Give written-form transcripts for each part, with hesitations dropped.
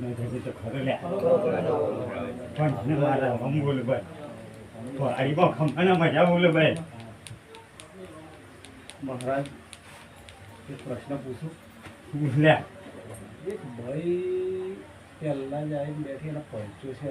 નહીં થતી તો ખરો લે પણ મારા હમ બોલું ભાઈ તો આડીમાં ખંભાના મજા બોલું ભાઈ મહારાજ એક પ્રશ્ન પૂછું લે એક ભાઈ પહેલા જ આવીને બેઠી એના પહોંચ્યો છે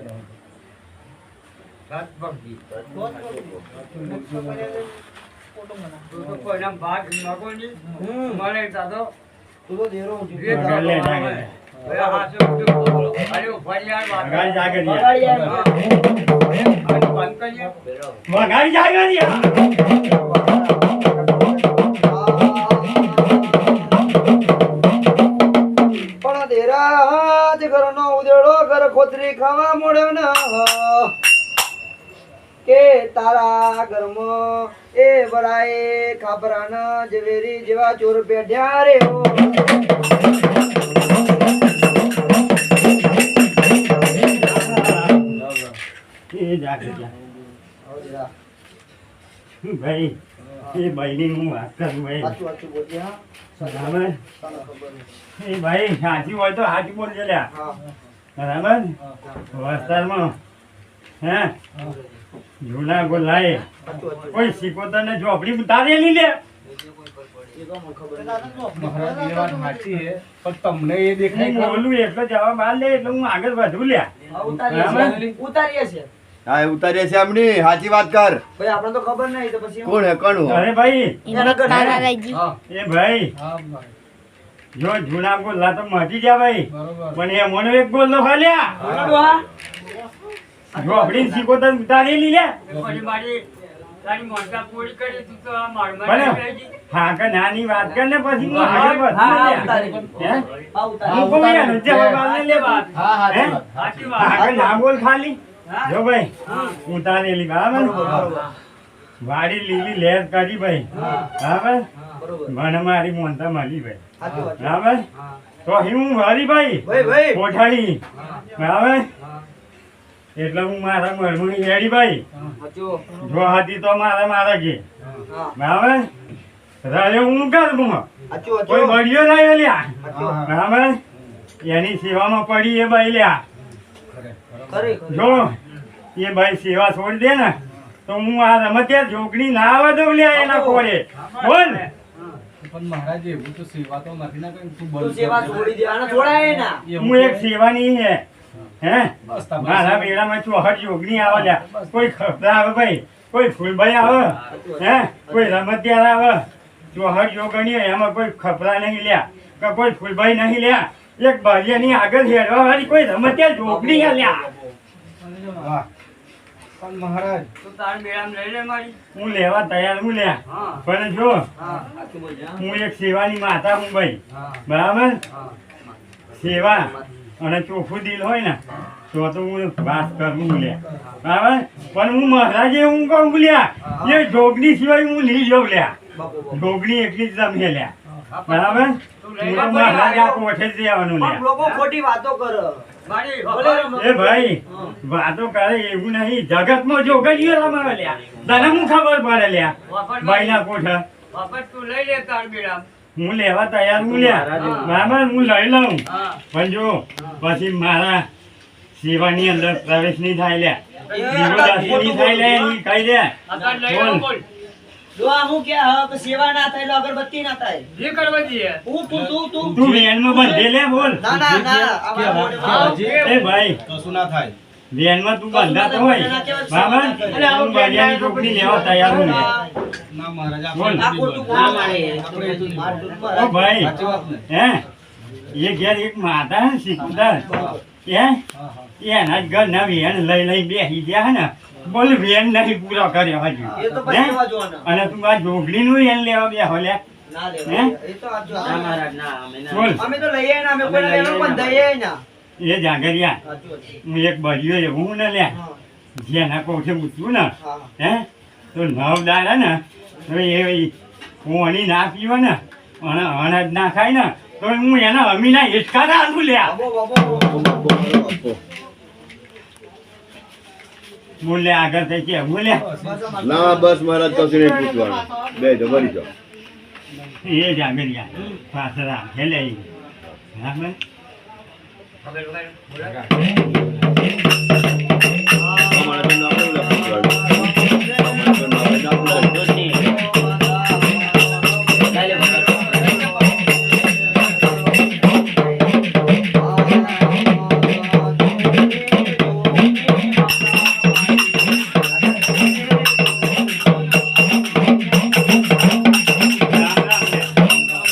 ઘરનો ઉદેડો ઘર ખોતરી ખાવા મળ્યો ને કે તારા ઘરમાં એ બરાએ ખાબરાના ઝવેરી જેવા ચોર બેઠ્યા રે હો ભાઈ એ ભાઈની હું વાત કરું ભાઈ એ ભાઈ સાચી હોય તો સાચી બોલજે લ્યા બરાબર વસ્તારમાં હે જૂના ગોલાએ કોઈ સિકોતર ને ઝોપડી ઉતારેલી લે તમને એ દેખાય બોલું એટલો જવાબ આ લે એટલે હું આગળ વધુ લ્યા ઉતારીએ છે હા ઉતારીએ છે આમની સાચી વાત કર ભાઈ આપણે તો ખબર નહીં તો પછી કોણ હે કોણ અરે ભાઈ એ ભાઈ જો જૂના ગોલા તો મટી ગયા ભાઈ પણ એ મને એક ગોલ નો ખાલ્યા ઝોપડી સિકોતર ઉતારેલી લે હા કે નાની વાત કર ને પછી હું આગળ ના બોલ ખાલી જો ભાઈ ઉતારેલી બરાબર વાડી લીલી લહેર કરી ભાઈ બરાબર મને મારી મોનતા મળી ભાઈ બરાબર તો હું વારી ભાઈ કોઠાડી બરાબર એટલે હું મારા મરમુની હેડી ભાઈ જો હતી તો મારા કે બરાબર રહ્યો હું કરું કોઈ બળિયો રહ્યો લ્યા બરાબર એની સેવામાં પડી એ ભાઈ લ્યા જો એ ભાઈ સેવા છોડી દે ને તો હું આ રમત્યા જોગણી ના આવે દઉં લ્યા એના કોરે બોલ પણ મહારાજ એવું તો સેવા તો નથી ના કઈ તું સેવા છોડી દે આને છોડાય ના હું એક સેવાની હે હે મારા બેડામાં ચોહટ જોગણી આવે લ્યા કોઈ ખપરા આવે ભાઈ કોઈ ફૂલભાઈ આવે હે કોઈ રમતિયાર આવે ચોહટ જોગણી એમાં કોઈ ખપરા નહીં લ્યા કે કોઈ ફૂલભાઈ નહીં લ્યા એક બારિયાની આગળ હેડવા વાળી કોઈ રમતિયાર જોગણી લ્યા પણ મહારાજ તો તાર મેળામાં લઈ લે મારી હું લેવા તૈયાર હું લ્યા પણ જો હું એક સેવાની માતા હું ભાઈ બરાબર સેવા અને ચોખ્ખું દિલ હોય ને તો હું વાત કરું લ્યા બરાબર પણ હું મહારાજે હું કહું લ્યા એ જોગણી સિવાય હું લઈ જાઉં લ્યા જોગણી એટલી જ તમે લ્યા બરાબર મહારાજ આ કોઠે જ રહેવાનું લ્યા લોકો ખોટી વાતો કરે એ ભાઈ વાતો કરે એવું નહીં જગતમાં જોગણીઓ રમાવે લ્યા તને હું ખબર પડે લ્યા ભાઈના કોઠા તું લઈ લે તાર મેળામાં હું લેવા તૈયાર હું લ્યા બરાબર હું લઈ લઉં પણ જો પછી મારા સેવાની અંદર પ્રવેશ નહીં થાય લ્યા દીવોદાસી નહીં થાય લે એની કહી દે બોલ દુઆ હું કે કે સેવા ના થાય અગરબત્તી ના થાય જે કરવા દે તું વેનમાં બંધે લે બોલ ના એ ભાઈ કશું ના થાય વેનમાં તું બંધાતો હોય બરાબર હું બાડિયાની ટોકરી લેવા તૈયાર હું ના મહારાજ બોલ આ ખોટું ના મારે ઓ ભાઈ હે એ ઘેર એક માતા હે શીખુદાર હે એના જ ઘર ના વેન લઈ બેસી ગયા હે ને બોલ વેન નહીં પૂરો કર્યો હજુ એ તો પછી લેવા જોવાના અને તું આ જોગલી નું એન લેવા બેહો લે ના લેવા એ તો આજો ના મહારાજ ના બોલ અમે તો લઈએ ના અમે કોઈ લેવા પણ દઈએ ના એ જાગરિયા હું એક બળિયો એવું ને લે જેના કોઠે ઉતરું ને હે તો નવ દાડા ને તો એ પોણી ના પીવે ને અને અનાજ ના ખાય ને તો હું એના અમીના હિચકા રાખું લ્યા બોલે આગળ થઈ કે બોલે ના બસ મહારાજ કશું નહીં પૂછવાનું બે જો ભરી જાઓ એ જાગરિયા પાછળ હેલે બરાબર અમારે તો ના પડે પૂછવાનું. અમારે તો ના પડે ના પૂછે.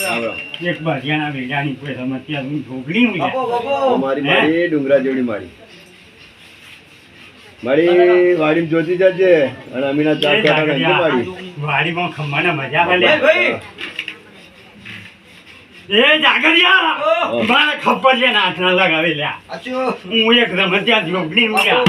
રામ રામ. એક ભજીયાના વેજાની કોઈ સમસ્યા હું ઢોકળી હું લ્યા. બાપો બાપો અમારી માડી ડુંગરા જેવડી માડી માડી વાડીમાં જોતી જજે અને અમીના ચાર એ કાંટા નાખજે જાગરિયા, માડી. વાડીમાં ખમ્માના મજા હાલે. ભાઈ એ જાગરિયા, ઓ. મારા ખપ્પરિયાના હાથ ના લગાવે લ્યા. આચો હું એક રમતિયા ઢોકળી હું લ્યા.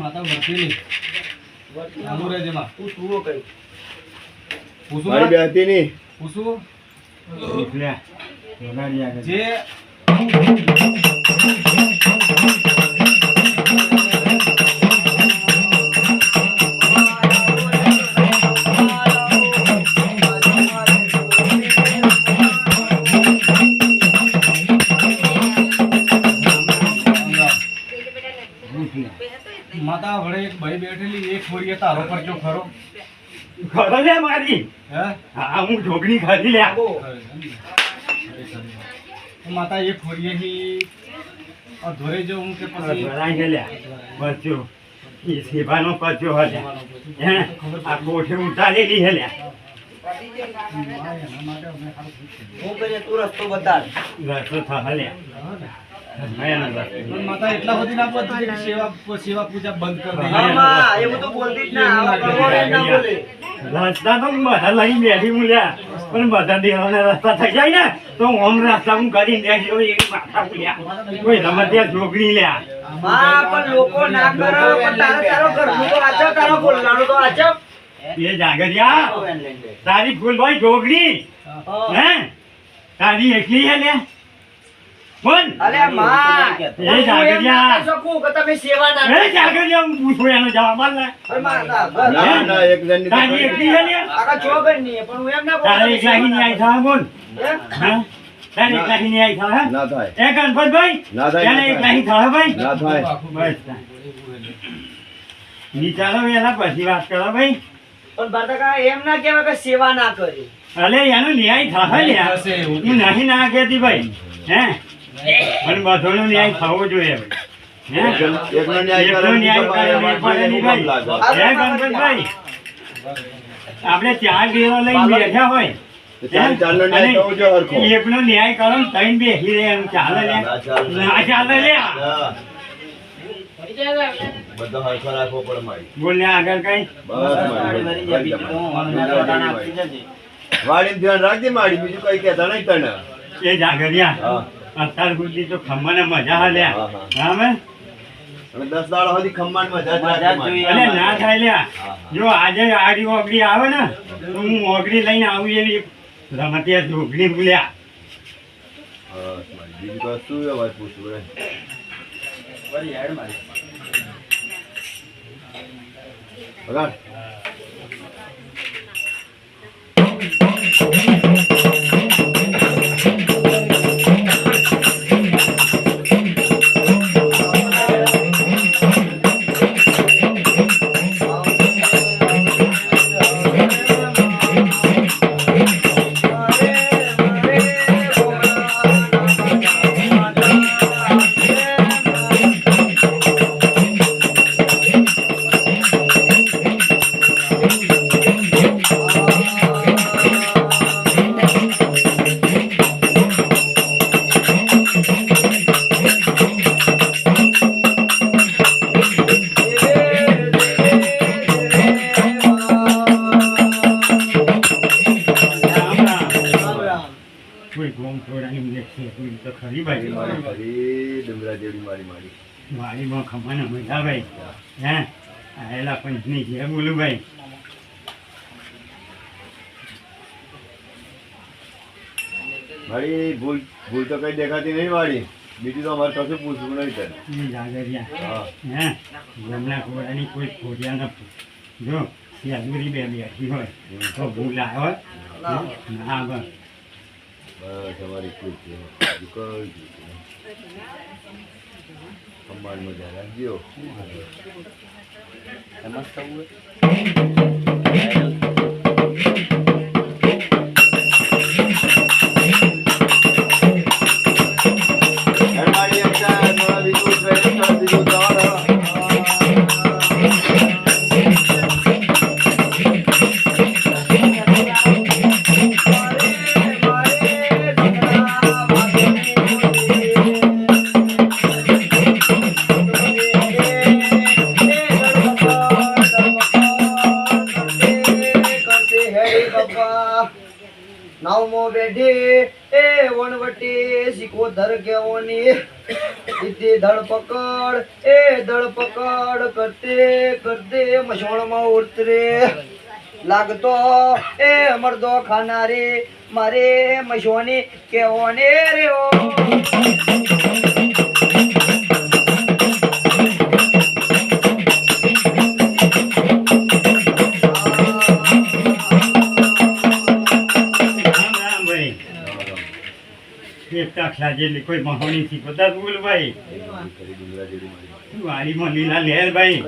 માતા વર્તી નહીં ચાલુ રહેજે માં તું સુવો કઈ પૂછું મારી માં? બેહતી નહીં. પૂછું લ્યા, વગાડી આગળ. જે માતા વડે એક ભાઈ બેઠેલી એક ખોરીએ તારો પરચો ખરો ખરો લ્યા મારી. હે હા, હું ઢોકળી ખાધી લ્યા. માતા એક ખોરીએ થી ધોરે જો હું કે પછી ભરાઈ ગયેલા. પરચો. એ સેવાનો પરચો હલ્યા. હે? આ કોઠે ઉતારેલી હલ્યા. હું કરીએ તું રસ્તો બતાડ રસ્તો થહલ્યા. ભયાનક રસ્તો. પણ માતા એટલા બધી ના બોલતી કે સેવા પૂજા બંધ કરી દે હા માં એવું તો બોલતી જ ના આવું કરવાનું જ ના બોલે રસ્તા તો બધા લઈ બેઠી હું લ્યા. પણ બધા દેવાના રસ્તા થઈ જાય ને તો ઓમ રસ્તા હું કરીને બેઠી હોય એવી માથા હું લ્યા. કોઈ રમતિયા ઢોકળી લ્યા. માં પણ લોકો ના કરે પણ તારો ઘરનું તો આચો તારો બોલવાનું તો આચો એ જાગરિયા, તારી ફૂલભાઈ ઢોકળી હે તારી એકલી હે લ્યા. બોલ. અલે માં એ જાગરિયા. શકું કે તમે સેવા ના એ જાગરિયા, હું પૂછું એનો જવાબ આલ ને. અરે માં ના ના એક જણની તો તારી એકલી હે લ્યા. આખા ચોગન ની પણ હું એમ ના તારે એકલાની ન્યાય થાય બોલ. હે? હા? તારે એકલાની ન્યાય થાય? ના થાય. એ ગણપતભાઈ, ના થાય, તારે ના એકલાની થાય ભાઈ? ના થાય. બસ તાર. વિચારો વેલા પછી વાત કરો ભાઈ. પણ બાટકા એમ ના કહેવાય કે સેવા ના કરી અલે એનો ન્યાય થાય લ્યા. થશે એવું. હું નહીં ના કહેતી ભાઈ. હે? પણ બધોનો ન્યાય થવો જોઈએ ભાઈ. હે? એકનો ન્યાય એકનો ન્યાય કરે કરે નહીં પડે નહીં ભાઈ. હે ગણપતભાઈ? આપણે ચાર ડેરો લઈને બેઠા હોય ચારનો ન્યાય થવો જોઈએ હરખો. અને એકનો ન્યાય કરો ને ત્રણ બેસી રહે એમ ચાલે લ્યા. ના ચાલે લ્યા. હા. બધો હરખો રાખવો પડે મારી. બોલ ને આગળ કઈ. બસ મારી. વાડીનું ધ્યાન રાખજે મારી, બીજું કઈ કહેતા નહીં તને. એ જાગરિયા, હા. અત્યાર સુધી તો ખમ્માને મજા હાલ્યા. હા, હા. હા ભાઈ? અને 10 દાડા સુધી ખમ્માનમાં મજા જ રાખજે મારી. અલે ના થાય લ્યા. હા, હા. જો આજે આડી ઓગળી આવે ને તો હું ઓગળી લઈને આવું એવી રમતિયા ઢોકળી ભૂલ્યા. બસ મારી. બીજું કશું એ વાત પૂછવું રે. બરાબર. કોઈ ગોમ થોડાની લેખી કોઈ તો ખરી ભાઈ. મારી ડુંગરા જેવડી મારી મારી. વાડીમાં ખમ્માને મજા ભાઈ. હે? આયેલા પંચની છે બોલું ભાઈ. મારી ભૂલ ભૂલ તો કઈ દેખાતી નહીં મારી. બીજું તો અમારે કશું પૂછવું નહીં તને. ઈ જાગરિયા હા. હે જમણા કોરાની કોઈ ખોડિયા નથી જો યાદુરી બે બેઠી હોય તો ભૂલ આવ્યો હોત. ના બસ બસ અમારી ભૂલ છે. બીજું કઈ ભૂલ નહીં. અમારી મજા રાખજો. મારી એકતા થોડા બીજું ટ્રેનિંગ થોડા બીજું જવાનું. નાવમો બેઠી એ વણવટી સિકોદર કેવોની સીધી ધડપકડ એ ધડપકડ કરતે કરતે મસોણમાં ઉતરે લાગતો એ મરદો ખાનારી મારે મસોની કેવોને રે ઓ રામ રામ ભાઈ એક દાખલા જેટલી કોઈ મહોની થી બધા બોલ ભાઈ ડુંગરા જેવી મારી. વાડીમાં લીલા લહેર ભાઈ